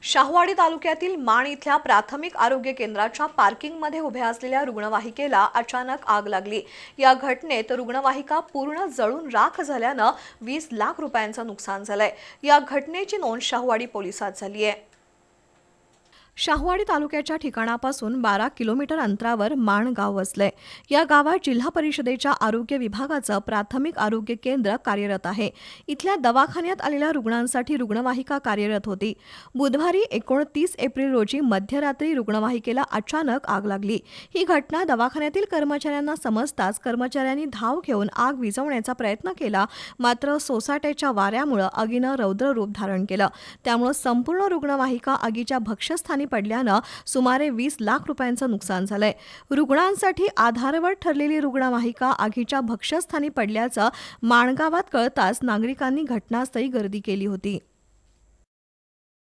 शाहूवाडी तालुक्यातील माण इथल्या प्राथमिक आरोग्य केंद्राच्या पार्किंगमध्ये उभ्या असलेल्या रुग्णवाहिकेला अचानक आग लागली। या घटनेत रुग्णवाहिका पूर्ण जळून राख झाल्यानं 20 लाख रुपयांचं नुकसान झालंय। या घटनेची नोंद शाहूवाडी पोलिसात झाली आहे। शाहूवाडी तालुक्याच्या ठिकाणापासून 12 किलोमीटर अंतरावर माण गाव वसले। या गावात जिल्हा परिषदेच्या आरोग्य विभागाचं प्राथमिक आरोग्य केंद्र कार्यरत आहे। इथल्या दवाखान्यात आलेल्या रुग्णांसाठी रुग्णवाहिका कार्यरत होती। बुधवारी 29 एप्रिल रोजी मध्यरात्री रुग्णवाहिकेला अचानक आग लागली। ही घटना दवाखान्यातील कर्मचाऱ्यांना समजताच कर्मचाऱ्यांनी धाव घेऊन आग विझवण्याचा प्रयत्न केला, मात्र सोसाट्याच्या वाऱ्यामुळे आगीनं रौद्र रूप धारण केलं। त्यामुळे संपूर्ण रुग्णवाहिका आगीच्या भक्ष्यस्थानी पडल्यानं सुमारे 20 लाख रुपयांचं नुकसान झालंय। रुग्णांसाठी आधारवड ठरलेली रुग्णवाहिका आगीच्या भक्ष्यस्थानी पडल्याचं माणगावात कळताच नागरिकांनी घटनास्थळी गर्दी केली होती।